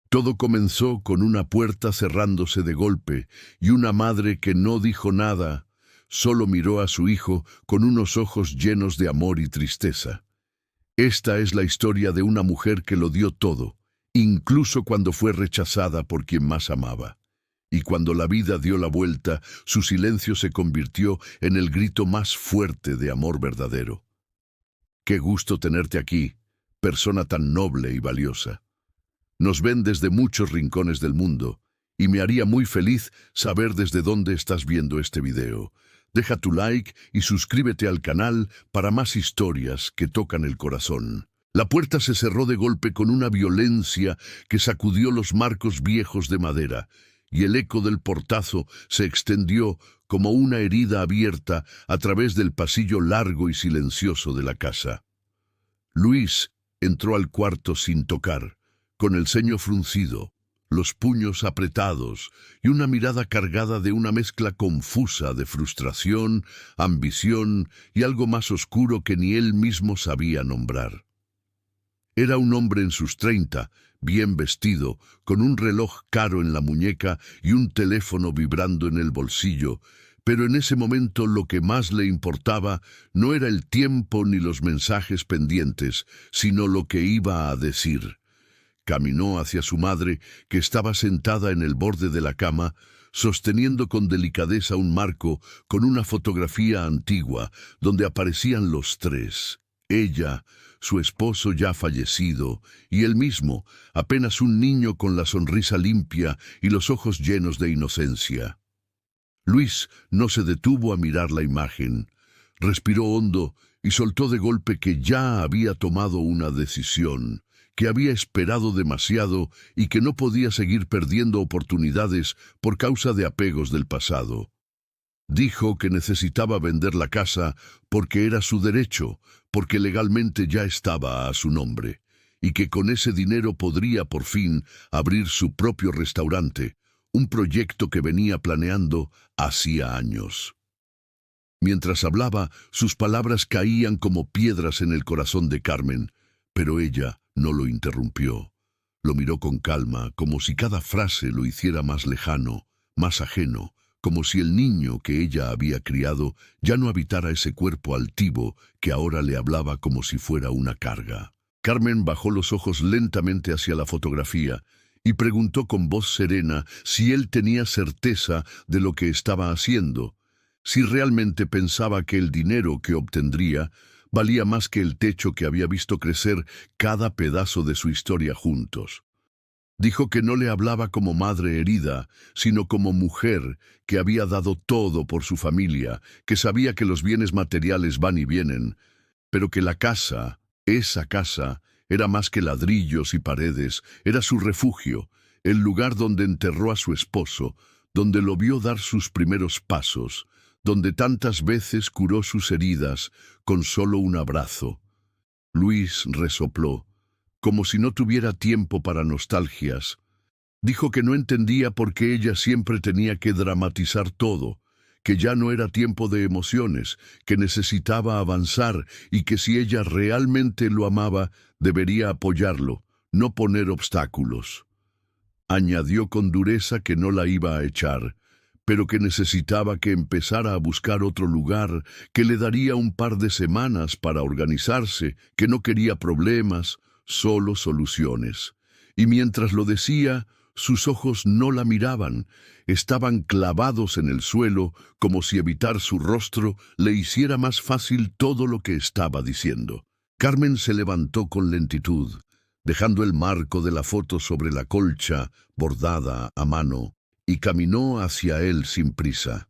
Todo comenzó con una puerta cerrándose de golpe y una madre que no dijo nada, solo miró a su hijo con unos ojos llenos de amor y tristeza. Esta es la historia de una mujer que lo dio todo, incluso cuando fue rechazada por quien más amaba. Y cuando la vida dio la vuelta, su silencio se convirtió en el grito más fuerte de amor verdadero. Qué gusto tenerte aquí, persona tan noble y valiosa. Nos ven desde muchos rincones del mundo, y me haría muy feliz saber desde dónde estás viendo este video. Deja tu like y suscríbete al canal para más historias que tocan el corazón. La puerta se cerró de golpe con una violencia que sacudió los marcos viejos de madera, y el eco del portazo se extendió como una herida abierta a través del pasillo largo y silencioso de la casa. Luis entró al cuarto sin tocar, con el ceño fruncido, los puños apretados y una mirada cargada de una mezcla confusa de frustración, ambición y algo más oscuro que ni él mismo sabía nombrar. Era un hombre en sus 30, bien vestido, con un reloj caro en la muñeca y un teléfono vibrando en el bolsillo, pero en ese momento lo que más le importaba no era el tiempo ni los mensajes pendientes, sino lo que iba a decir. Caminó hacia su madre, que estaba sentada en el borde de la cama, sosteniendo con delicadeza un marco con una fotografía antigua, donde aparecían los tres: ella, su esposo ya fallecido, y él mismo, apenas un niño con la sonrisa limpia y los ojos llenos de inocencia. Luis no se detuvo a mirar la imagen. Respiró hondo y soltó de golpe que ya había tomado una decisión, que había esperado demasiado y que no podía seguir perdiendo oportunidades por causa de apegos del pasado. Dijo que necesitaba vender la casa porque era su derecho, porque legalmente ya estaba a su nombre, y que con ese dinero podría por fin abrir su propio restaurante, un proyecto que venía planeando hacía años. Mientras hablaba, sus palabras caían como piedras en el corazón de Carmen, pero ella no lo interrumpió. Lo miró con calma, como si cada frase lo hiciera más lejano, más ajeno, como si el niño que ella había criado ya no habitara ese cuerpo altivo que ahora le hablaba como si fuera una carga. Carmen bajó los ojos lentamente hacia la fotografía y preguntó con voz serena si él tenía certeza de lo que estaba haciendo, si realmente pensaba que el dinero que obtendría valía más que el techo que había visto crecer cada pedazo de su historia juntos. Dijo que no le hablaba como madre herida, sino como mujer que había dado todo por su familia, que sabía que los bienes materiales van y vienen, pero que la casa, esa casa, era más que ladrillos y paredes, era su refugio, el lugar donde enterró a su esposo, donde lo vio dar sus primeros pasos, donde tantas veces curó sus heridas con solo un abrazo. Luis resopló, como si no tuviera tiempo para nostalgias. Dijo que no entendía por qué ella siempre tenía que dramatizar todo, que ya no era tiempo de emociones, que necesitaba avanzar y que si ella realmente lo amaba, debería apoyarlo, no poner obstáculos. Añadió con dureza que no la iba a echar, pero que necesitaba que empezara a buscar otro lugar, que le daría un par de semanas para organizarse, que no quería problemas, solo soluciones. Y mientras lo decía, sus ojos no la miraban, estaban clavados en el suelo, como si evitar su rostro le hiciera más fácil todo lo que estaba diciendo. Carmen se levantó con lentitud, dejando el marco de la foto sobre la colcha, bordada a mano, y caminó hacia él sin prisa.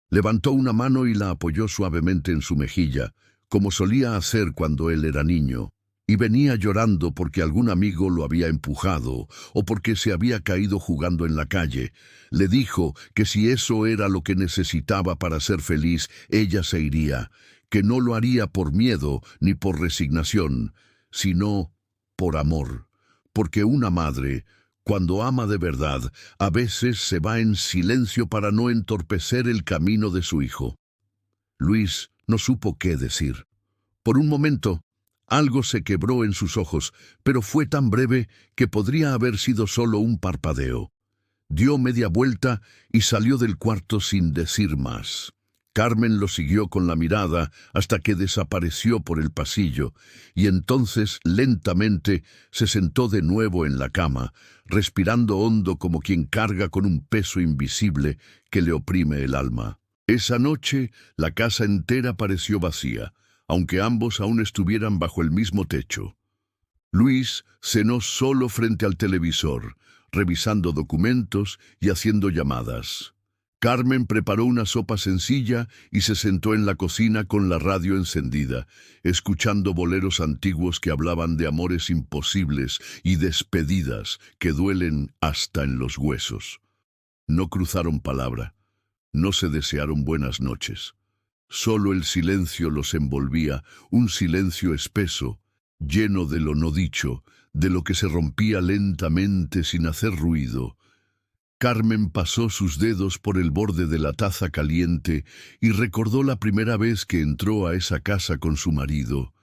Levantó una mano y la apoyó suavemente en su mejilla, como solía hacer cuando él era niño, y venía llorando porque algún amigo lo había empujado o porque se había caído jugando en la calle. Le dijo que si eso era lo que necesitaba para ser feliz, ella se iría, que no lo haría por miedo ni por resignación, sino por amor, porque una madre, cuando ama de verdad, a veces se va en silencio para no entorpecer el camino de su hijo. Luis no supo qué decir. Por un momento, Algo se quebró en sus ojos, pero fue tan breve que podría haber sido solo un parpadeo. Dio media vuelta y salió del cuarto sin decir más. Carmen lo siguió con la mirada hasta que desapareció por el pasillo, y entonces, lentamente, se sentó de nuevo en la cama, respirando hondo como quien carga con un peso invisible que le oprime el alma. Esa noche, la casa entera pareció vacía, aunque ambos aún estuvieran bajo el mismo techo. Luis cenó solo frente al televisor, revisando documentos y haciendo llamadas. Carmen preparó una sopa sencilla y se sentó en la cocina con la radio encendida, escuchando boleros antiguos que hablaban de amores imposibles y despedidas que duelen hasta en los huesos. No cruzaron palabra, no se desearon buenas noches. Solo el silencio los envolvía, un silencio espeso, lleno de lo no dicho, de lo que se rompía lentamente sin hacer ruido. Carmen pasó sus dedos por el borde de la taza caliente y recordó la primera vez que entró a esa casa con su marido.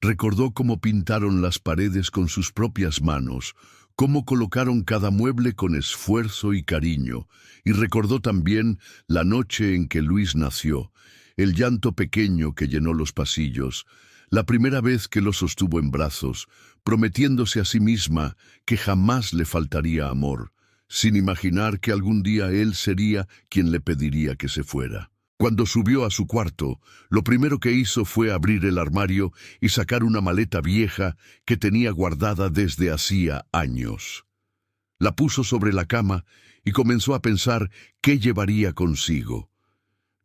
Recordó cómo pintaron las paredes con sus propias manos, cómo colocaron cada mueble con esfuerzo y cariño, y recordó también la noche en que Luis nació, el llanto pequeño que llenó los pasillos, la primera vez que lo sostuvo en brazos, prometiéndose a sí misma que jamás le faltaría amor, sin imaginar que algún día él sería quien le pediría que se fuera. Cuando subió a su cuarto, lo primero que hizo fue abrir el armario y sacar una maleta vieja que tenía guardada desde hacía años. La puso sobre la cama y comenzó a pensar qué llevaría consigo.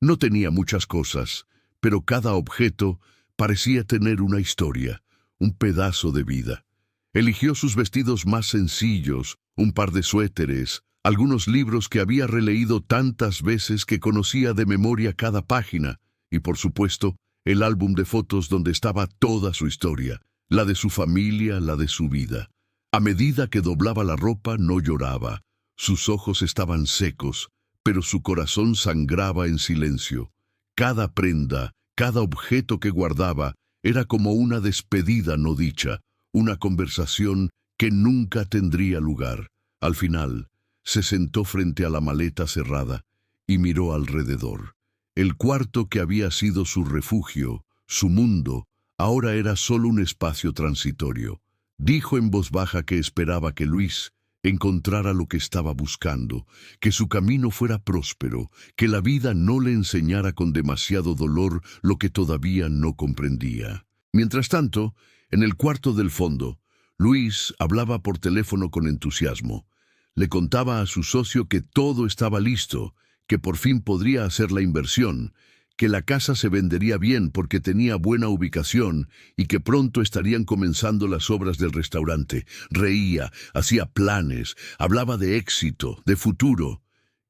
No tenía muchas cosas, pero cada objeto parecía tener una historia, un pedazo de vida. Eligió sus vestidos más sencillos, un par de suéteres, algunos libros que había releído tantas veces que conocía de memoria cada página, y por supuesto, el álbum de fotos donde estaba toda su historia, la de su familia, la de su vida. A medida que doblaba la ropa, no lloraba. Sus ojos estaban secos, pero su corazón sangraba en silencio. Cada prenda, cada objeto que guardaba, era como una despedida no dicha, una conversación que nunca tendría lugar. Al final, se sentó frente a la maleta cerrada y miró alrededor. El cuarto que había sido su refugio, su mundo, ahora era solo un espacio transitorio. Dijo en voz baja que esperaba que Luis encontrara lo que estaba buscando, que su camino fuera próspero, que la vida no le enseñara con demasiado dolor lo que todavía no comprendía. Mientras tanto, en el cuarto del fondo, Luis hablaba por teléfono con entusiasmo. Le contaba a su socio que todo estaba listo, que por fin podría hacer la inversión, que la casa se vendería bien porque tenía buena ubicación y que pronto estarían comenzando las obras del restaurante. Reía, hacía planes, hablaba de éxito, de futuro.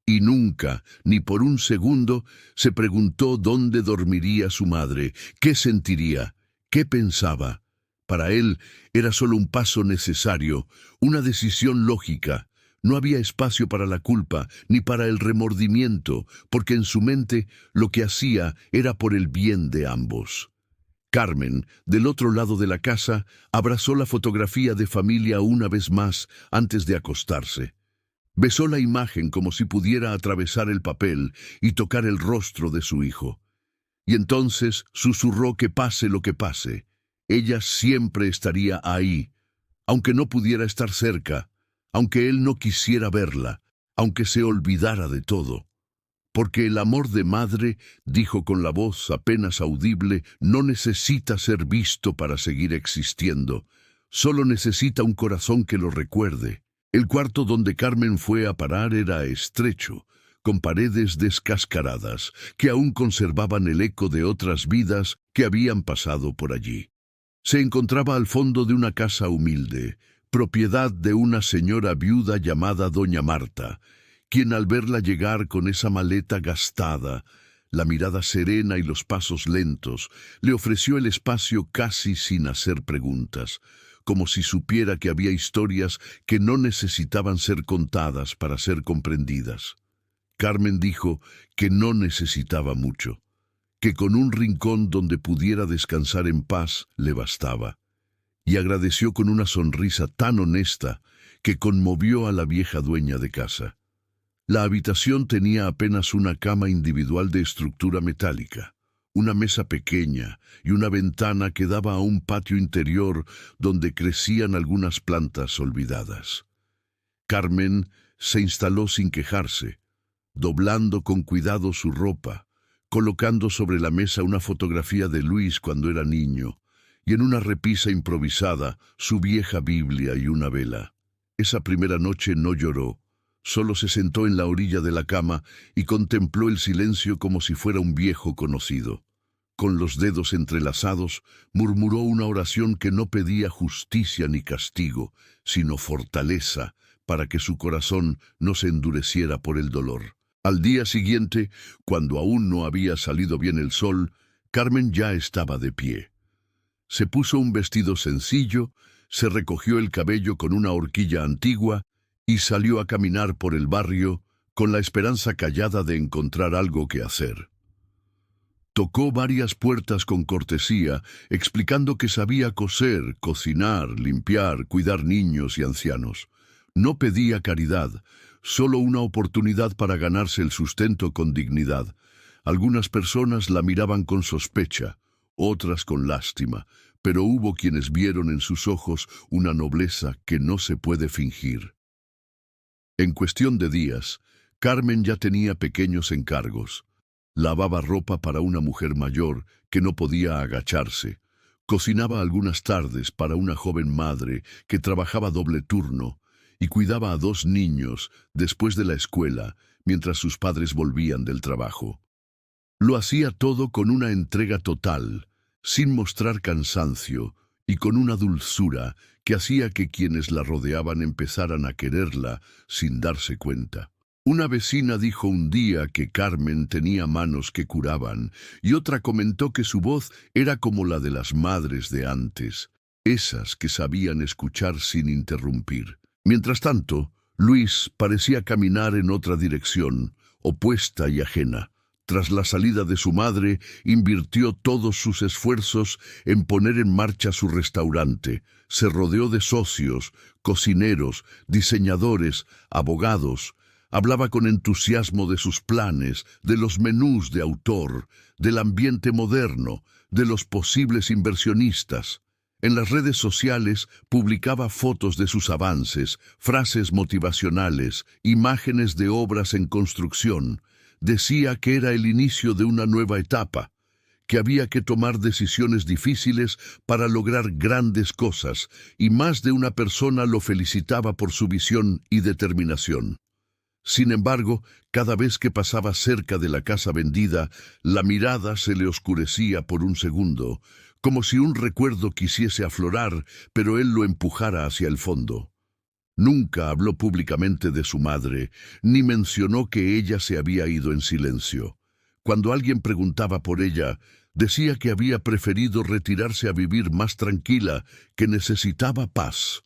Y nunca, ni por un segundo, se preguntó dónde dormiría su madre, qué sentiría, qué pensaba. Para él era solo un paso necesario, una decisión lógica. No había espacio para la culpa ni para el remordimiento, porque en su mente lo que hacía era por el bien de ambos. Carmen, del otro lado de la casa, abrazó la fotografía de familia una vez más antes de acostarse. Besó la imagen como si pudiera atravesar el papel y tocar el rostro de su hijo. Y entonces susurró que pase lo que pase, ella siempre estaría ahí, aunque no pudiera estar cerca, aunque él no quisiera verla, aunque se olvidara de todo. Porque el amor de madre, dijo con la voz apenas audible, no necesita ser visto para seguir existiendo, solo necesita un corazón que lo recuerde. El cuarto donde Carmen fue a parar era estrecho, con paredes descascaradas, que aún conservaban el eco de otras vidas que habían pasado por allí. Se encontraba al fondo de una casa humilde, propiedad de una señora viuda llamada Doña Marta, quien al verla llegar con esa maleta gastada, la mirada serena y los pasos lentos, le ofreció el espacio casi sin hacer preguntas, como si supiera que había historias que no necesitaban ser contadas para ser comprendidas. Carmen dijo que no necesitaba mucho, que con un rincón donde pudiera descansar en paz le bastaba, y agradeció con una sonrisa tan honesta que conmovió a la vieja dueña de casa. La habitación tenía apenas una cama individual de estructura metálica, una mesa pequeña y una ventana que daba a un patio interior donde crecían algunas plantas olvidadas. Carmen se instaló sin quejarse, doblando con cuidado su ropa, colocando sobre la mesa una fotografía de Luis cuando era niño, y en una repisa improvisada su vieja Biblia y una vela. Esa primera noche no lloró, solo se sentó en la orilla de la cama y contempló el silencio como si fuera un viejo conocido. Con los dedos entrelazados, murmuró una oración que no pedía justicia ni castigo, sino fortaleza, para que su corazón no se endureciera por el dolor. Al día siguiente, cuando aún no había salido bien el sol, Carmen ya estaba de pie. Se puso un vestido sencillo, se recogió el cabello con una horquilla antigua y salió a caminar por el barrio con la esperanza callada de encontrar algo que hacer. Tocó varias puertas con cortesía, explicando que sabía coser, cocinar, limpiar, cuidar niños y ancianos. No pedía caridad, solo una oportunidad para ganarse el sustento con dignidad. Algunas personas la miraban con sospecha, otras con lástima, pero hubo quienes vieron en sus ojos una nobleza que no se puede fingir. En cuestión de días, Carmen ya tenía pequeños encargos. Lavaba ropa para una mujer mayor que no podía agacharse. Cocinaba algunas tardes para una joven madre que trabajaba doble turno y cuidaba a 2 niños después de la escuela mientras sus padres volvían del trabajo. Lo hacía todo con una entrega total, sin mostrar cansancio y con una dulzura que hacía que quienes la rodeaban empezaran a quererla sin darse cuenta. Una vecina dijo un día que Carmen tenía manos que curaban y otra comentó que su voz era como la de las madres de antes, esas que sabían escuchar sin interrumpir. Mientras tanto, Luis parecía caminar en otra dirección, opuesta y ajena. Tras la salida de su madre, invirtió todos sus esfuerzos en poner en marcha su restaurante. Se rodeó de socios, cocineros, diseñadores, abogados. Hablaba con entusiasmo de sus planes, de los menús de autor, del ambiente moderno, de los posibles inversionistas. En las redes sociales publicaba fotos de sus avances, frases motivacionales, imágenes de obras en construcción. Decía que era el inicio de una nueva etapa, que había que tomar decisiones difíciles para lograr grandes cosas, y más de una persona lo felicitaba por su visión y determinación. Sin embargo, cada vez que pasaba cerca de la casa vendida, la mirada se le oscurecía por un segundo, como si un recuerdo quisiese aflorar, pero él lo empujara hacia el fondo. Nunca habló públicamente de su madre, ni mencionó que ella se había ido en silencio. Cuando alguien preguntaba por ella, decía que había preferido retirarse a vivir más tranquila, que necesitaba paz.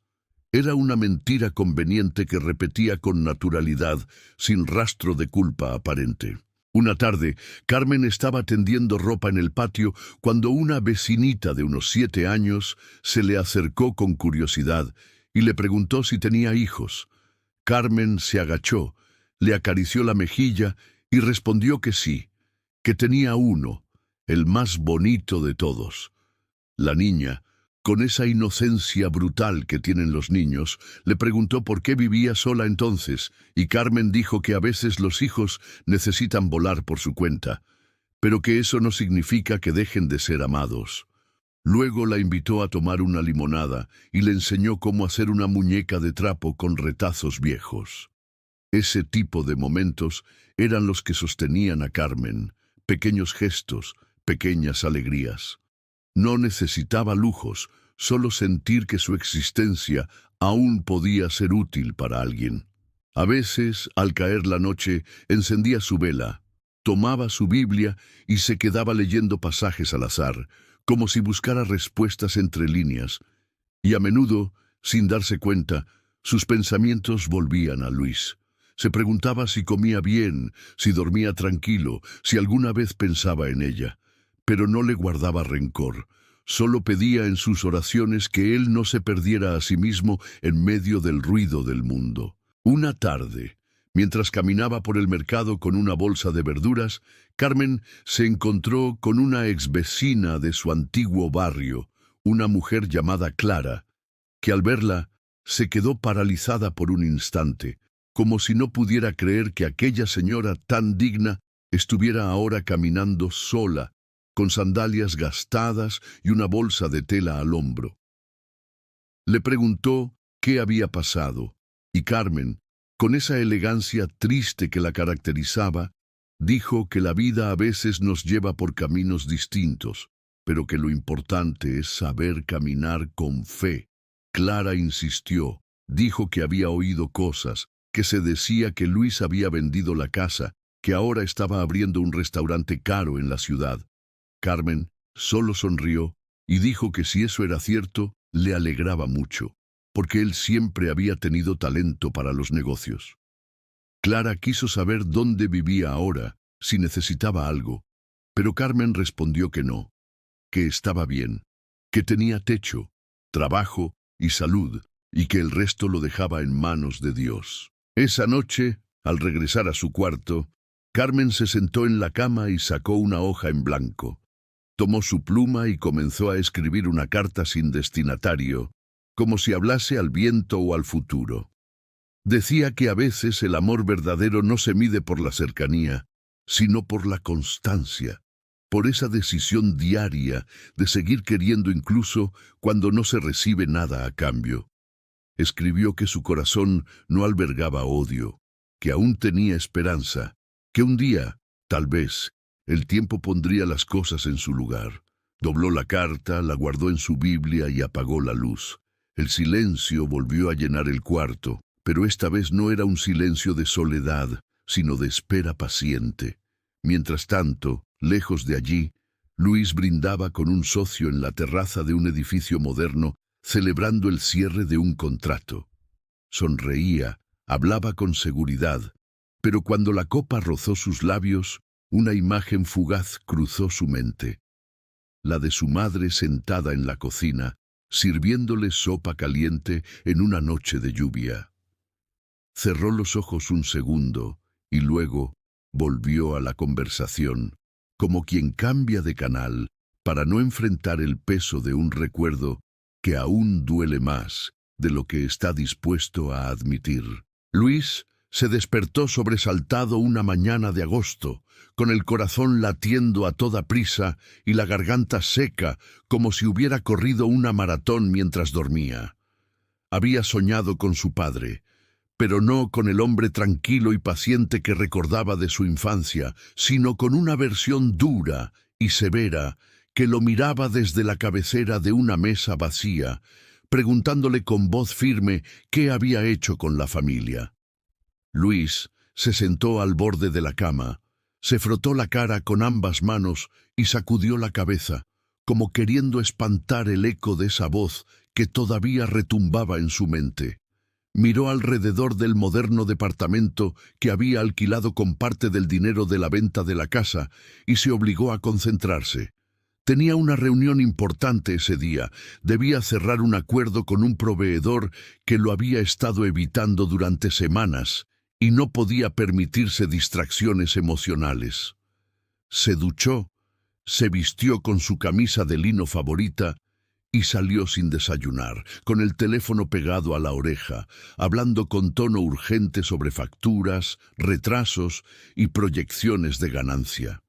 Era una mentira conveniente que repetía con naturalidad, sin rastro de culpa aparente. Una tarde, Carmen estaba tendiendo ropa en el patio cuando una vecinita de unos 7 años se le acercó con curiosidad y le preguntó si tenía hijos. Carmen se agachó, le acarició la mejilla y respondió que sí, que tenía uno, el más bonito de todos. La niña, con esa inocencia brutal que tienen los niños, le preguntó por qué vivía sola entonces, y Carmen dijo que a veces los hijos necesitan volar por su cuenta, pero que eso no significa que dejen de ser amados. Luego la invitó a tomar una limonada y le enseñó cómo hacer una muñeca de trapo con retazos viejos. Ese tipo de momentos eran los que sostenían a Carmen, pequeños gestos, pequeñas alegrías. No necesitaba lujos, solo sentir que su existencia aún podía ser útil para alguien. A veces, al caer la noche, encendía su vela, tomaba su Biblia y se quedaba leyendo pasajes al azar, como si buscara respuestas entre líneas, y a menudo, sin darse cuenta, sus pensamientos volvían a Luis. Se preguntaba si comía bien, si dormía tranquilo, si alguna vez pensaba en ella. pero no le guardaba rencor. Solo pedía en sus oraciones que él no se perdiera a sí mismo en medio del ruido del mundo. Una tarde, mientras caminaba por el mercado con una bolsa de verduras, Carmen se encontró con una exvecina de su antiguo barrio, una mujer llamada Clara, que al verla se quedó paralizada por un instante, como si no pudiera creer que aquella señora tan digna estuviera ahora caminando sola, con sandalias gastadas y una bolsa de tela al hombro. Le preguntó qué había pasado, y Carmen, con esa elegancia triste que la caracterizaba, dijo que la vida a veces nos lleva por caminos distintos, pero que lo importante es saber caminar con fe. Clara insistió, dijo que había oído cosas, que se decía que Luis había vendido la casa, que ahora estaba abriendo un restaurante caro en la ciudad. Carmen solo sonrió y dijo que si eso era cierto, le alegraba mucho, porque él siempre había tenido talento para los negocios. Clara quiso saber dónde vivía ahora, si necesitaba algo, pero Carmen respondió que no, que estaba bien, que tenía techo, trabajo y salud, y que el resto lo dejaba en manos de Dios. Esa noche, al regresar a su cuarto, Carmen se sentó en la cama y sacó una hoja en blanco. Tomó su pluma y comenzó a escribir una carta sin destinatario, como si hablase al viento o al futuro. Decía que a veces el amor verdadero no se mide por la cercanía, sino por la constancia, por esa decisión diaria de seguir queriendo incluso cuando no se recibe nada a cambio. Escribió que su corazón no albergaba odio, que aún tenía esperanza, que un día, tal vez, el tiempo pondría las cosas en su lugar. Dobló la carta, la guardó en su Biblia y apagó la luz. El silencio volvió a llenar el cuarto, pero esta vez no era un silencio de soledad, sino de espera paciente. Mientras tanto, lejos de allí, Luis brindaba con un socio en la terraza de un edificio moderno, celebrando el cierre de un contrato. Sonreía, hablaba con seguridad, pero cuando la copa rozó sus labios, una imagen fugaz cruzó su mente. La de su madre sentada en la cocina, sirviéndole sopa caliente en una noche de lluvia. Cerró los ojos un segundo y luego volvió a la conversación, como quien cambia de canal para no enfrentar el peso de un recuerdo que aún duele más de lo que está dispuesto a admitir. Luis se despertó sobresaltado una mañana de agosto, con el corazón latiendo a toda prisa y la garganta seca, como si hubiera corrido una maratón mientras dormía. Había soñado con su padre, pero no con el hombre tranquilo y paciente que recordaba de su infancia, sino con una versión dura y severa que lo miraba desde la cabecera de una mesa vacía, preguntándole con voz firme qué había hecho con la familia. Luis se sentó al borde de la cama, se frotó la cara con ambas manos y sacudió la cabeza, como queriendo espantar el eco de esa voz que todavía retumbaba en su mente. Miró alrededor del moderno departamento que había alquilado con parte del dinero de la venta de la casa y se obligó a concentrarse. Tenía una reunión importante ese día. Debía cerrar un acuerdo con un proveedor que lo había estado evitando durante semanas y no podía permitirse distracciones emocionales. Se duchó, se vistió con su camisa de lino favorita y salió sin desayunar, con el teléfono pegado a la oreja, hablando con tono urgente sobre facturas, retrasos y proyecciones de ganancia.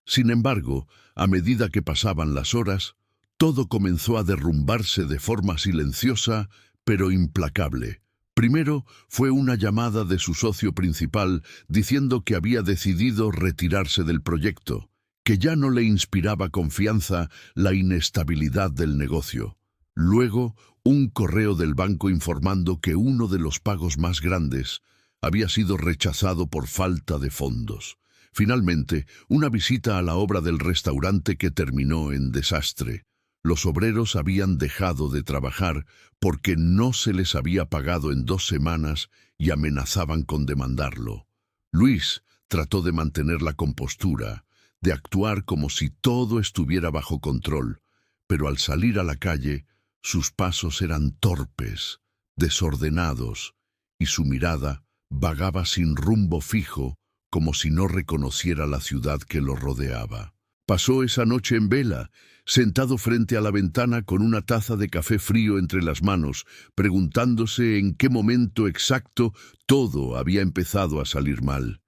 Sin embargo, a medida que pasaban las horas, todo comenzó a derrumbarse de forma silenciosa, pero implacable. Primero fue una llamada de su socio principal diciendo que había decidido retirarse del proyecto, que ya no le inspiraba confianza la inestabilidad del negocio. Luego, un correo del banco informando que uno de los pagos más grandes había sido rechazado por falta de fondos. Finalmente, una visita a la obra del restaurante que terminó en desastre. Los obreros habían dejado de trabajar porque no se les había pagado en 2 semanas y amenazaban con demandarlo. Luis trató de mantener la compostura, de actuar como si todo estuviera bajo control, pero al salir a la calle, sus pasos eran torpes, desordenados, y su mirada vagaba sin rumbo fijo, como si no reconociera la ciudad que lo rodeaba. Pasó esa noche en vela, sentado frente a la ventana con una taza de café frío entre las manos, preguntándose en qué momento exacto todo había empezado a salir mal.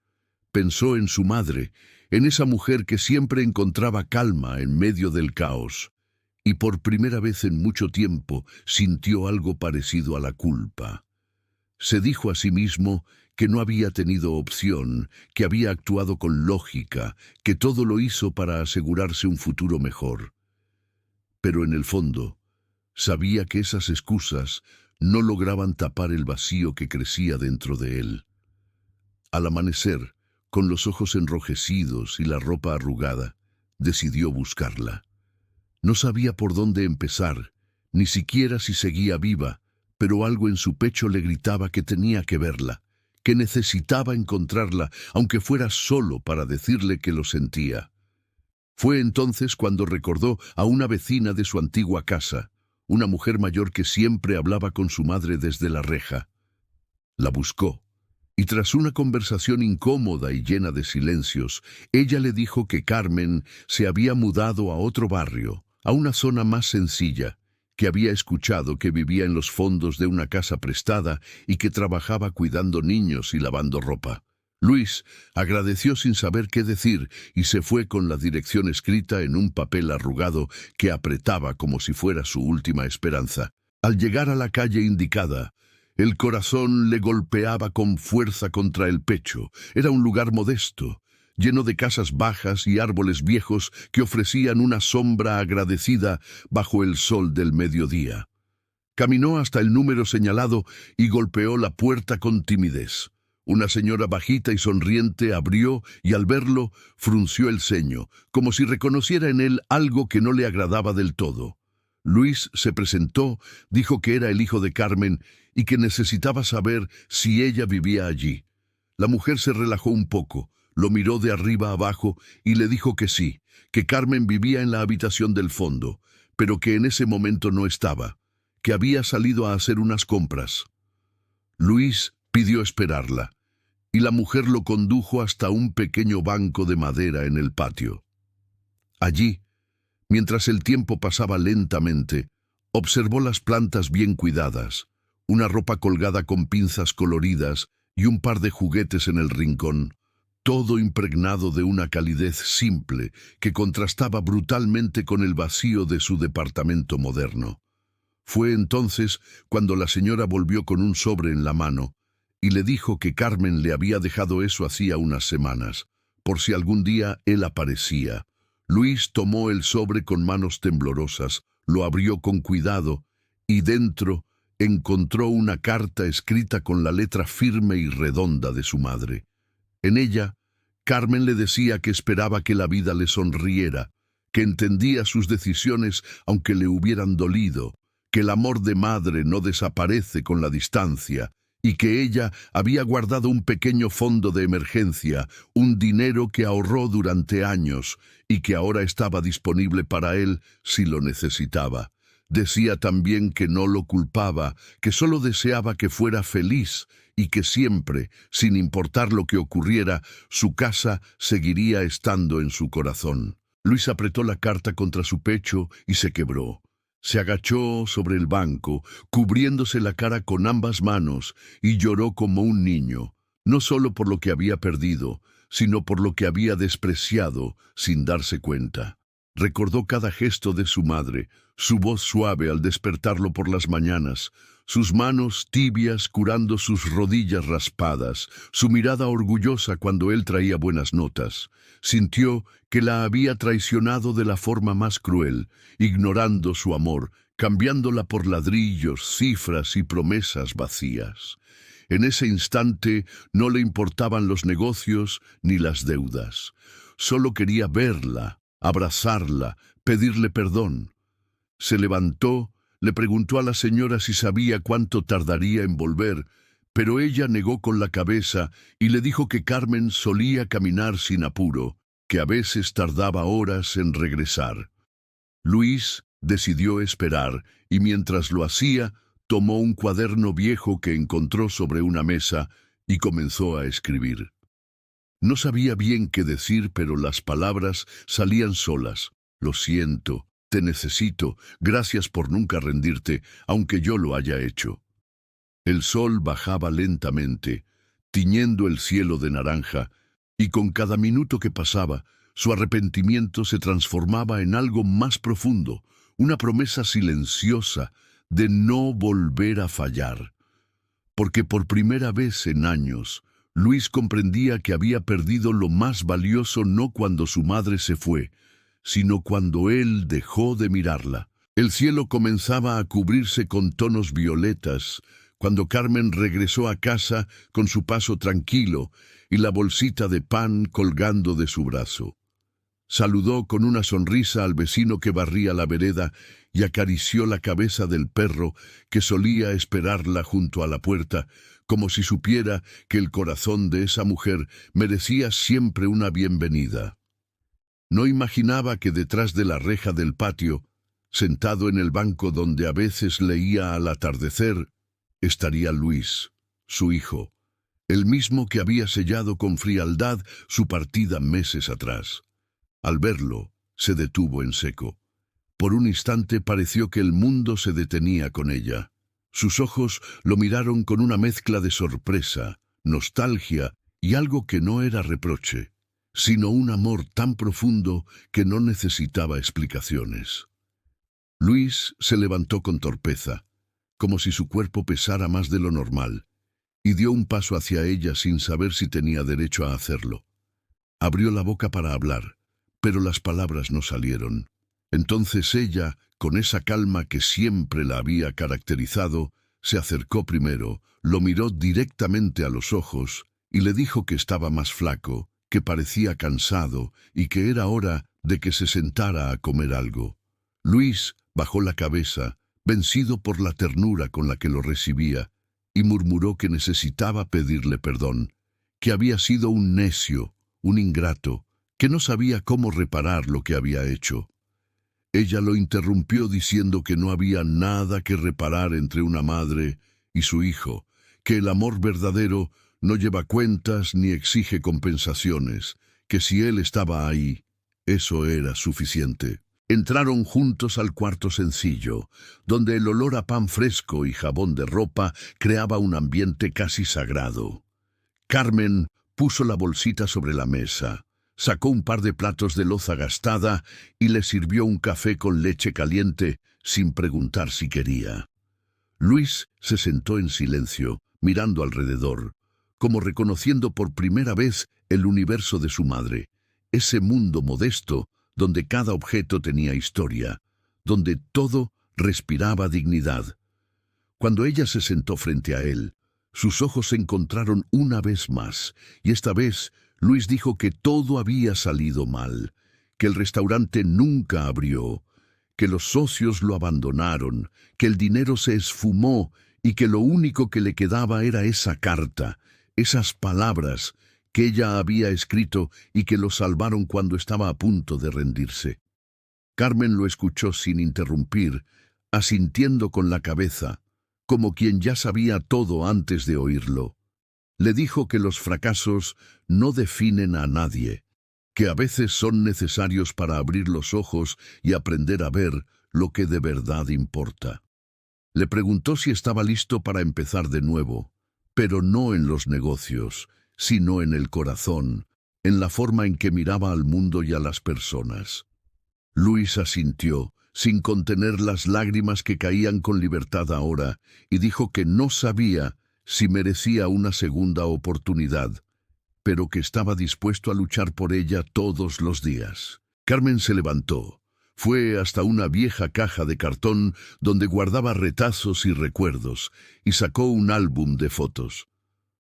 Pensó en su madre, en esa mujer que siempre encontraba calma en medio del caos, y por primera vez en mucho tiempo sintió algo parecido a la culpa. Se dijo a sí mismo que no había tenido opción, que había actuado con lógica, que todo lo hizo para asegurarse un futuro mejor. Pero en el fondo, sabía que esas excusas no lograban tapar el vacío que crecía dentro de él. Al amanecer, con los ojos enrojecidos y la ropa arrugada, decidió buscarla. No sabía por dónde empezar, ni siquiera si seguía viva, pero algo en su pecho le gritaba que tenía que verla, que necesitaba encontrarla, aunque fuera solo para decirle que lo sentía. Fue entonces cuando recordó a una vecina de su antigua casa, una mujer mayor que siempre hablaba con su madre desde la reja. La buscó, y tras una conversación incómoda y llena de silencios, ella le dijo que Carmen se había mudado a otro barrio, a una zona más sencilla, que había escuchado que vivía en los fondos de una casa prestada y que trabajaba cuidando niños y lavando ropa. Luis agradeció sin saber qué decir y se fue con la dirección escrita en un papel arrugado que apretaba como si fuera su última esperanza. Al llegar a la calle indicada, el corazón le golpeaba con fuerza contra el pecho. Era un lugar modesto, lleno de casas bajas y árboles viejos que ofrecían una sombra agradecida bajo el sol del mediodía. Caminó hasta el número señalado y golpeó la puerta con timidez. Una señora bajita y sonriente abrió y al verlo frunció el ceño, como si reconociera en él algo que no le agradaba del todo. Luis se presentó, dijo que era el hijo de Carmen y que necesitaba saber si ella vivía allí. La mujer se relajó un poco, lo miró de arriba abajo y le dijo que sí, que Carmen vivía en la habitación del fondo, pero que en ese momento no estaba, que había salido a hacer unas compras. Luis pidió esperarla, y la mujer lo condujo hasta un pequeño banco de madera en el patio. Allí, mientras el tiempo pasaba lentamente, observó las plantas bien cuidadas, una ropa colgada con pinzas coloridas y un par de juguetes en el rincón, todo impregnado de una calidez simple que contrastaba brutalmente con el vacío de su departamento moderno. Fue entonces cuando la señora volvió con un sobre en la mano y le dijo que Carmen le había dejado eso hacía unas semanas, por si algún día él aparecía. Luis tomó el sobre con manos temblorosas, lo abrió con cuidado y dentro encontró una carta escrita con la letra firme y redonda de su madre. En ella, Carmen le decía que esperaba que la vida le sonriera, que entendía sus decisiones aunque le hubieran dolido, que el amor de madre no desaparece con la distancia y que ella había guardado un pequeño fondo de emergencia, un dinero que ahorró durante años y que ahora estaba disponible para él si lo necesitaba. Decía también que no lo culpaba, que solo deseaba que fuera feliz y que siempre, sin importar lo que ocurriera, su casa seguiría estando en su corazón. Luis apretó la carta contra su pecho y se quebró. Se agachó sobre el banco, cubriéndose la cara con ambas manos, y lloró como un niño, no solo por lo que había perdido, sino por lo que había despreciado sin darse cuenta. Recordó cada gesto de su madre, su voz suave al despertarlo por las mañanas, sus manos tibias curando sus rodillas raspadas, su mirada orgullosa cuando él traía buenas notas. Sintió que la había traicionado de la forma más cruel, ignorando su amor, cambiándola por ladrillos, cifras y promesas vacías. En ese instante no le importaban los negocios ni las deudas. Solo quería verla, abrazarla, pedirle perdón. Se levantó, le preguntó a la señora si sabía cuánto tardaría en volver, pero ella negó con la cabeza y le dijo que Carmen solía caminar sin apuro, que a veces tardaba horas en regresar. Luis decidió esperar y mientras lo hacía, tomó un cuaderno viejo que encontró sobre una mesa y comenzó a escribir. No sabía bien qué decir, pero las palabras salían solas. Lo siento, te necesito, gracias por nunca rendirte, aunque yo lo haya hecho. El sol bajaba lentamente, tiñendo el cielo de naranja, y con cada minuto que pasaba, su arrepentimiento se transformaba en algo más profundo, una promesa silenciosa de no volver a fallar. Porque por primera vez en años, Luis comprendía que había perdido lo más valioso no cuando su madre se fue, sino cuando él dejó de mirarla. El cielo comenzaba a cubrirse con tonos violetas, cuando Carmen regresó a casa con su paso tranquilo y la bolsita de pan colgando de su brazo. Saludó con una sonrisa al vecino que barría la vereda y acarició la cabeza del perro que solía esperarla junto a la puerta, como si supiera que el corazón de esa mujer merecía siempre una bienvenida. No imaginaba que detrás de la reja del patio, sentado en el banco donde a veces leía al atardecer, estaría Luis, su hijo, el mismo que había sellado con frialdad su partida meses atrás. Al verlo, se detuvo en seco. Por un instante pareció que el mundo se detenía con ella. Sus ojos lo miraron con una mezcla de sorpresa, nostalgia y algo que no era reproche, sino un amor tan profundo que no necesitaba explicaciones. Luis se levantó con torpeza, como si su cuerpo pesara más de lo normal, y dio un paso hacia ella sin saber si tenía derecho a hacerlo. Abrió la boca para hablar, pero las palabras no salieron. Entonces ella, con esa calma que siempre la había caracterizado, se acercó primero, lo miró directamente a los ojos y le dijo que estaba más flaco, que parecía cansado y que era hora de que se sentara a comer algo. Luis bajó la cabeza, vencido por la ternura con la que lo recibía, y murmuró que necesitaba pedirle perdón, que había sido un necio, un ingrato, que no sabía cómo reparar lo que había hecho. Ella lo interrumpió diciendo que no había nada que reparar entre una madre y su hijo, que el amor verdadero no lleva cuentas ni exige compensaciones, que si él estaba ahí, eso era suficiente. Entraron juntos al cuarto sencillo, donde el olor a pan fresco y jabón de ropa creaba un ambiente casi sagrado. Carmen puso la bolsita sobre la mesa, sacó un par de platos de loza gastada y le sirvió un café con leche caliente sin preguntar si quería. Luis se sentó en silencio, mirando alrededor, como reconociendo por primera vez el universo de su madre, ese mundo modesto donde cada objeto tenía historia, donde todo respiraba dignidad. Cuando ella se sentó frente a él, sus ojos se encontraron una vez más, y esta vez Luis dijo que todo había salido mal, que el restaurante nunca abrió, que los socios lo abandonaron, que el dinero se esfumó y que lo único que le quedaba era esa carta, esas palabras que ella había escrito y que lo salvaron cuando estaba a punto de rendirse. Carmen lo escuchó sin interrumpir, asintiendo con la cabeza, como quien ya sabía todo antes de oírlo. Le dijo que los fracasos no definen a nadie, que a veces son necesarios para abrir los ojos y aprender a ver lo que de verdad importa. Le preguntó si estaba listo para empezar de nuevo, pero no en los negocios, sino en el corazón, en la forma en que miraba al mundo y a las personas. Luis asintió, sin contener las lágrimas que caían con libertad ahora, y dijo que no sabía si merecía una segunda oportunidad, pero que estaba dispuesto a luchar por ella todos los días. Carmen se levantó, fue hasta una vieja caja de cartón donde guardaba retazos y recuerdos, y sacó un álbum de fotos.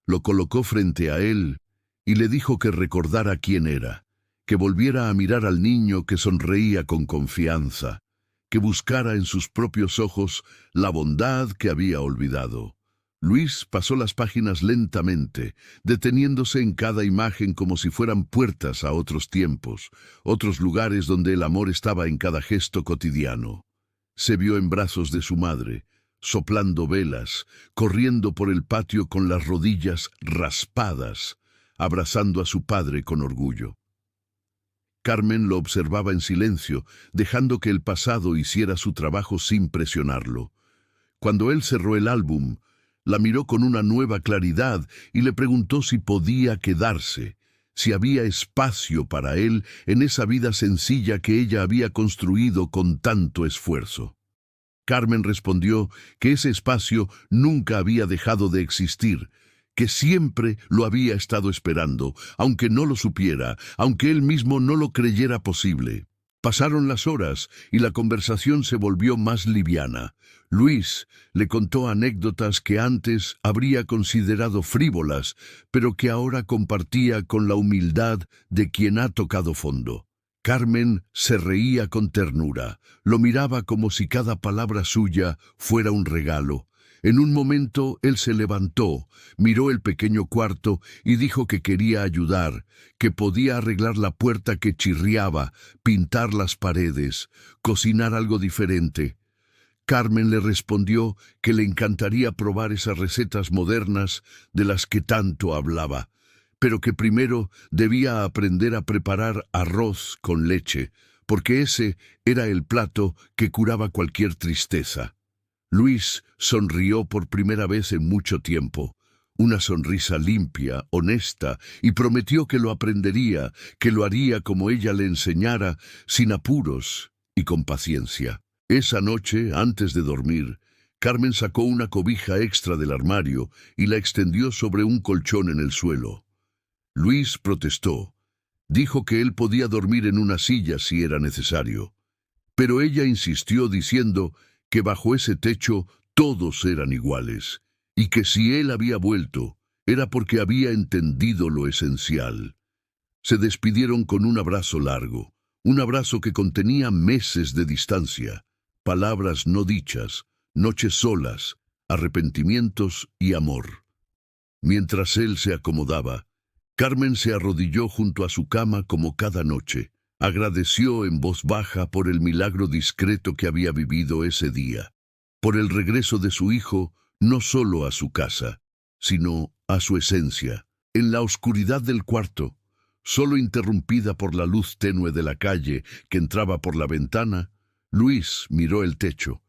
Lo colocó frente a él y le dijo que recordara quién era, que volviera a mirar al niño que sonreía con confianza, que buscara en sus propios ojos la bondad que había olvidado. Luis pasó las páginas lentamente, deteniéndose en cada imagen como si fueran puertas a otros tiempos, otros lugares donde el amor estaba en cada gesto cotidiano. Se vio en brazos de su madre, soplando velas, corriendo por el patio con las rodillas raspadas, abrazando a su padre con orgullo. Carmen lo observaba en silencio, dejando que el pasado hiciera su trabajo sin presionarlo. Cuando él cerró el álbum, la miró con una nueva claridad y le preguntó si podía quedarse, si había espacio para él en esa vida sencilla que ella había construido con tanto esfuerzo. Carmen respondió que ese espacio nunca había dejado de existir, que siempre lo había estado esperando, aunque no lo supiera, aunque él mismo no lo creyera posible. Pasaron las horas y la conversación se volvió más liviana. Luis le contó anécdotas que antes habría considerado frívolas, pero que ahora compartía con la humildad de quien ha tocado fondo. Carmen se reía con ternura, lo miraba como si cada palabra suya fuera un regalo. En un momento él se levantó, miró el pequeño cuarto y dijo que quería ayudar, que podía arreglar la puerta que chirriaba, pintar las paredes, cocinar algo diferente. Carmen le respondió que le encantaría probar esas recetas modernas de las que tanto hablaba, pero que primero debía aprender a preparar arroz con leche, porque ese era el plato que curaba cualquier tristeza. Luis sonrió por primera vez en mucho tiempo, una sonrisa limpia, honesta, y prometió que lo aprendería, que lo haría como ella le enseñara, sin apuros y con paciencia. Esa noche, antes de dormir, Carmen sacó una cobija extra del armario y la extendió sobre un colchón en el suelo. Luis protestó. Dijo que él podía dormir en una silla si era necesario. Pero ella insistió diciendo que bajo ese techo todos eran iguales, y que si él había vuelto, era porque había entendido lo esencial. Se despidieron con un abrazo largo, un abrazo que contenía meses de distancia, palabras no dichas, noches solas, arrepentimientos y amor. Mientras él se acomodaba, Carmen se arrodilló junto a su cama como cada noche. Agradeció en voz baja por el milagro discreto que había vivido ese día, por el regreso de su hijo no solo a su casa, sino a su esencia. En la oscuridad del cuarto, solo interrumpida por la luz tenue de la calle que entraba por la ventana, Luis miró el techo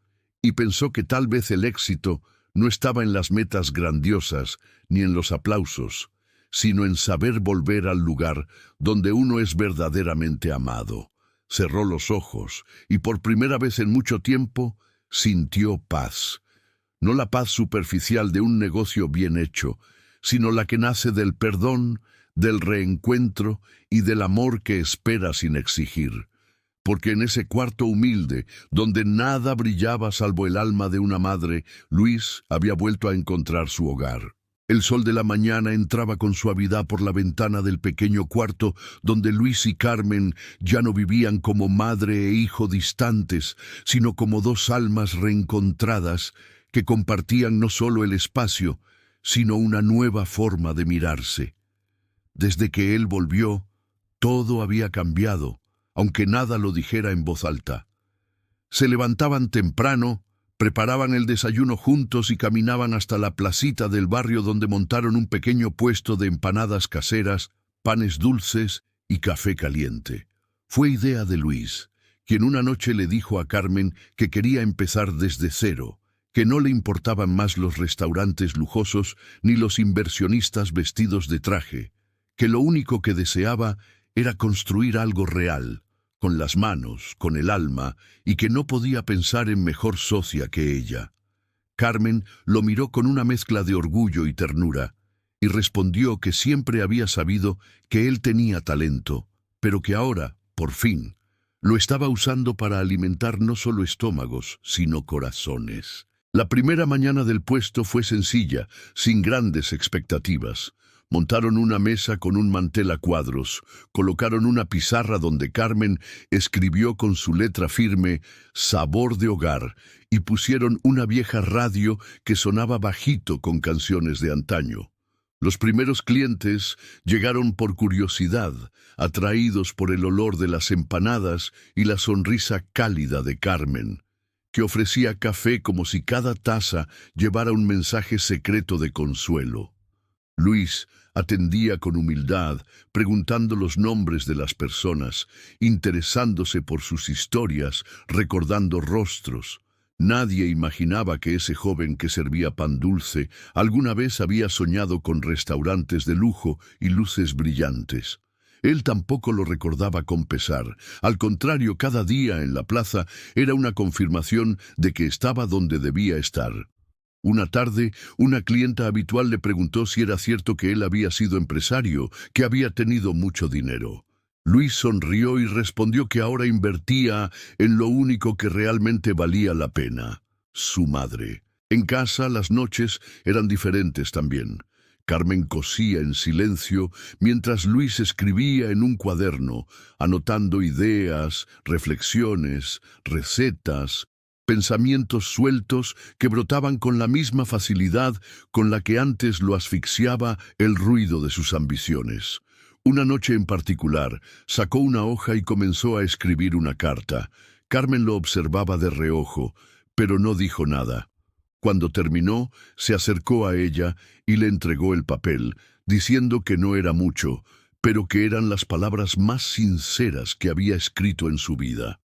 y pensó que tal vez el éxito no estaba en las metas grandiosas ni en los aplausos, sino en saber volver al lugar donde uno es verdaderamente amado. Cerró los ojos y por primera vez en mucho tiempo sintió paz. No la paz superficial de un negocio bien hecho, sino la que nace del perdón, del reencuentro y del amor que espera sin exigir. Porque en ese cuarto humilde, donde nada brillaba salvo el alma de una madre, Luis había vuelto a encontrar su hogar. El sol de la mañana entraba con suavidad por la ventana del pequeño cuarto donde Luis y Carmen ya no vivían como madre e hijo distantes, sino como dos almas reencontradas que compartían no solo el espacio, sino una nueva forma de mirarse. Desde que él volvió, todo había cambiado, aunque nada lo dijera en voz alta. Se levantaban temprano, preparaban el desayuno juntos y caminaban hasta la placita del barrio donde montaron un pequeño puesto de empanadas caseras, panes dulces y café caliente. Fue idea de Luis, quien una noche le dijo a Carmen que quería empezar desde cero, que no le importaban más los restaurantes lujosos ni los inversionistas vestidos de traje, que lo único que deseaba era construir algo real, con las manos, con el alma, y que no podía pensar en mejor socia que ella. Carmen lo miró con una mezcla de orgullo y ternura, y respondió que siempre había sabido que él tenía talento, pero que ahora, por fin, lo estaba usando para alimentar no solo estómagos, sino corazones. La primera mañana del puesto fue sencilla, sin grandes expectativas. Montaron una mesa con un mantel a cuadros, colocaron una pizarra donde Carmen escribió con su letra firme «Sabor de hogar» y pusieron una vieja radio que sonaba bajito con canciones de antaño. Los primeros clientes llegaron por curiosidad, atraídos por el olor de las empanadas y la sonrisa cálida de Carmen, que ofrecía café como si cada taza llevara un mensaje secreto de consuelo. Luis atendía con humildad, preguntando los nombres de las personas, interesándose por sus historias, recordando rostros. Nadie imaginaba que ese joven que servía pan dulce alguna vez había soñado con restaurantes de lujo y luces brillantes. Él tampoco lo recordaba con pesar. Al contrario, cada día en la plaza era una confirmación de que estaba donde debía estar. Una tarde, una clienta habitual le preguntó si era cierto que él había sido empresario, que había tenido mucho dinero. Luis sonrió y respondió que ahora invertía en lo único que realmente valía la pena: su madre. En casa las noches eran diferentes también. Carmen cosía en silencio mientras Luis escribía en un cuaderno, anotando ideas, reflexiones, recetas, pensamientos sueltos que brotaban con la misma facilidad con la que antes lo asfixiaba el ruido de sus ambiciones. Una noche en particular, sacó una hoja y comenzó a escribir una carta. Carmen lo observaba de reojo, pero no dijo nada. Cuando terminó, se acercó a ella y le entregó el papel, diciendo que no era mucho, pero que eran las palabras más sinceras que había escrito en su vida.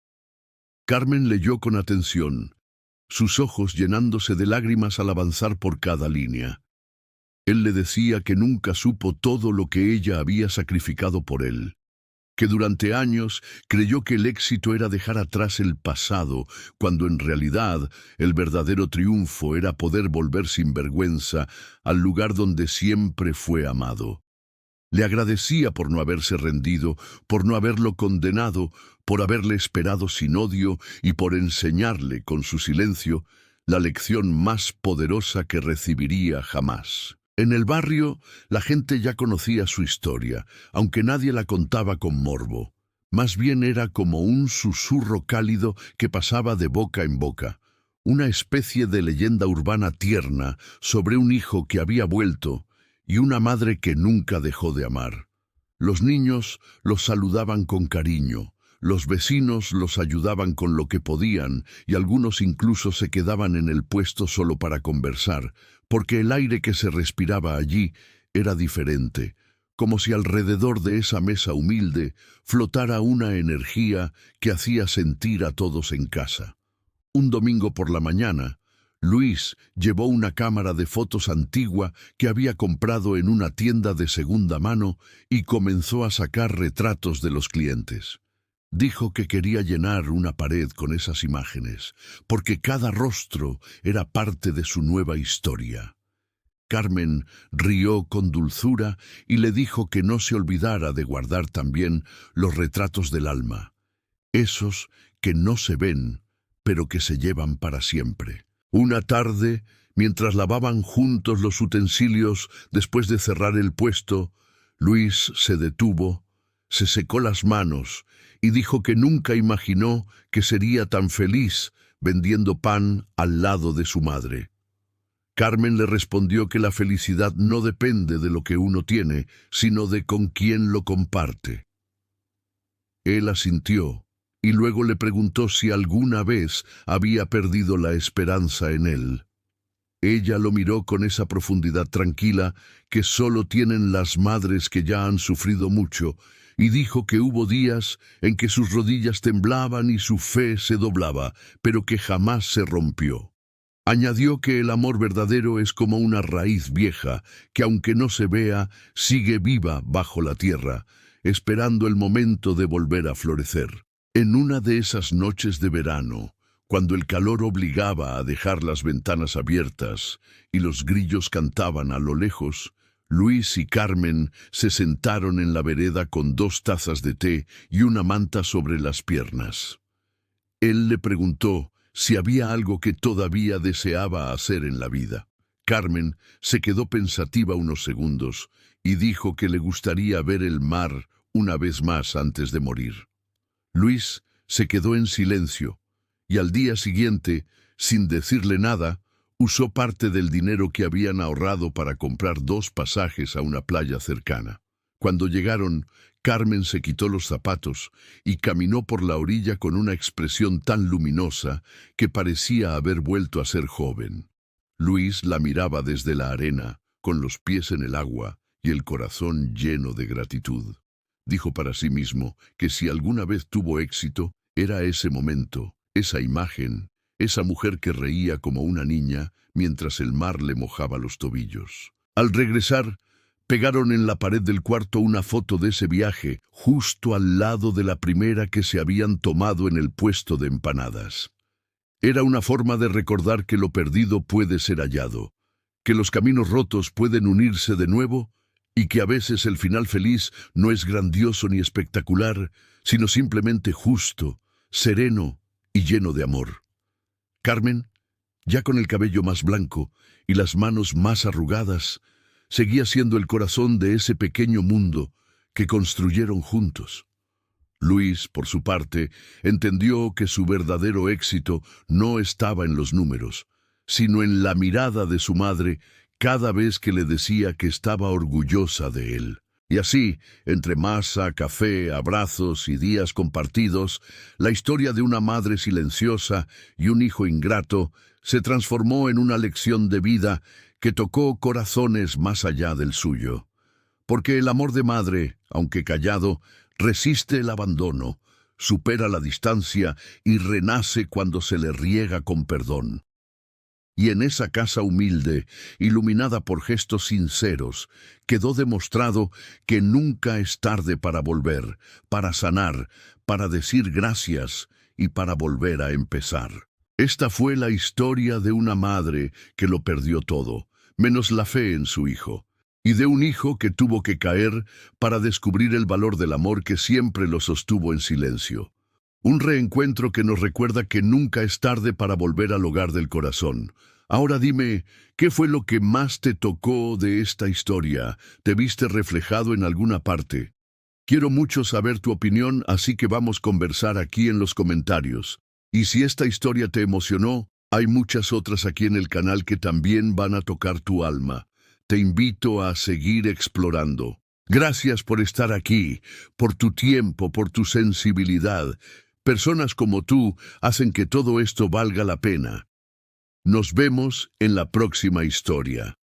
Carmen leyó con atención, sus ojos llenándose de lágrimas al avanzar por cada línea. Él le decía que nunca supo todo lo que ella había sacrificado por él, que durante años creyó que el éxito era dejar atrás el pasado, cuando en realidad el verdadero triunfo era poder volver sin vergüenza al lugar donde siempre fue amado. Le agradecía por no haberse rendido, por no haberlo condenado, por haberle esperado sin odio y por enseñarle con su silencio la lección más poderosa que recibiría jamás. En el barrio, la gente ya conocía su historia, aunque nadie la contaba con morbo. Más bien era como un susurro cálido que pasaba de boca en boca, una especie de leyenda urbana tierna sobre un hijo que había vuelto y una madre que nunca dejó de amar. Los niños los saludaban con cariño, los vecinos los ayudaban con lo que podían y algunos incluso se quedaban en el puesto solo para conversar, porque el aire que se respiraba allí era diferente, como si alrededor de esa mesa humilde flotara una energía que hacía sentir a todos en casa. Un domingo por la mañana, Luis llevó una cámara de fotos antigua que había comprado en una tienda de segunda mano y comenzó a sacar retratos de los clientes. Dijo que quería llenar una pared con esas imágenes, porque cada rostro era parte de su nueva historia. Carmen rió con dulzura y le dijo que no se olvidara de guardar también los retratos del alma, esos que no se ven, pero que se llevan para siempre. Una tarde, mientras lavaban juntos los utensilios después de cerrar el puesto, Luis se detuvo, se secó las manos y dijo que nunca imaginó que sería tan feliz vendiendo pan al lado de su madre. Carmen le respondió que la felicidad no depende de lo que uno tiene, sino de con quién lo comparte. Él asintió y luego le preguntó si alguna vez había perdido la esperanza en él. Ella lo miró con esa profundidad tranquila que solo tienen las madres que ya han sufrido mucho, y dijo que hubo días en que sus rodillas temblaban y su fe se doblaba, pero que jamás se rompió. Añadió que el amor verdadero es como una raíz vieja, que aunque no se vea, sigue viva bajo la tierra, esperando el momento de volver a florecer. En una de esas noches de verano, cuando el calor obligaba a dejar las ventanas abiertas y los grillos cantaban a lo lejos, Luis y Carmen se sentaron en la vereda con 2 tazas de té y una manta sobre las piernas. Él le preguntó si había algo que todavía deseaba hacer en la vida. Carmen se quedó pensativa unos segundos y dijo que le gustaría ver el mar una vez más antes de morir. Luis se quedó en silencio y al día siguiente, sin decirle nada, usó parte del dinero que habían ahorrado para comprar 2 pasajes a una playa cercana. Cuando llegaron, Carmen se quitó los zapatos y caminó por la orilla con una expresión tan luminosa que parecía haber vuelto a ser joven. Luis la miraba desde la arena, con los pies en el agua y el corazón lleno de gratitud. Dijo para sí mismo que si alguna vez tuvo éxito, era ese momento, esa imagen, esa mujer que reía como una niña mientras el mar le mojaba los tobillos. Al regresar, pegaron en la pared del cuarto una foto de ese viaje, justo al lado de la primera que se habían tomado en el puesto de empanadas. Era una forma de recordar que lo perdido puede ser hallado, que los caminos rotos pueden unirse de nuevo y que a veces el final feliz no es grandioso ni espectacular, sino simplemente justo, sereno y lleno de amor. Carmen, ya con el cabello más blanco y las manos más arrugadas, seguía siendo el corazón de ese pequeño mundo que construyeron juntos. Luis, por su parte, entendió que su verdadero éxito no estaba en los números, sino en la mirada de su madre cada vez que le decía que estaba orgullosa de él. Y así, entre masa, café, abrazos y días compartidos, la historia de una madre silenciosa y un hijo ingrato se transformó en una lección de vida que tocó corazones más allá del suyo. Porque el amor de madre, aunque callado, resiste el abandono, supera la distancia y renace cuando se le riega con perdón. Y en esa casa humilde, iluminada por gestos sinceros, quedó demostrado que nunca es tarde para volver, para sanar, para decir gracias y para volver a empezar. Esta fue la historia de una madre que lo perdió todo, menos la fe en su hijo, y de un hijo que tuvo que caer para descubrir el valor del amor que siempre lo sostuvo en silencio. Un reencuentro que nos recuerda que nunca es tarde para volver al hogar del corazón. Ahora dime, ¿qué fue lo que más te tocó de esta historia? ¿Te viste reflejado en alguna parte? Quiero mucho saber tu opinión, así que vamos a conversar aquí en los comentarios. Y si esta historia te emocionó, hay muchas otras aquí en el canal que también van a tocar tu alma. Te invito a seguir explorando. Gracias por estar aquí, por tu tiempo, por tu sensibilidad. Personas como tú hacen que todo esto valga la pena. Nos vemos en la próxima historia.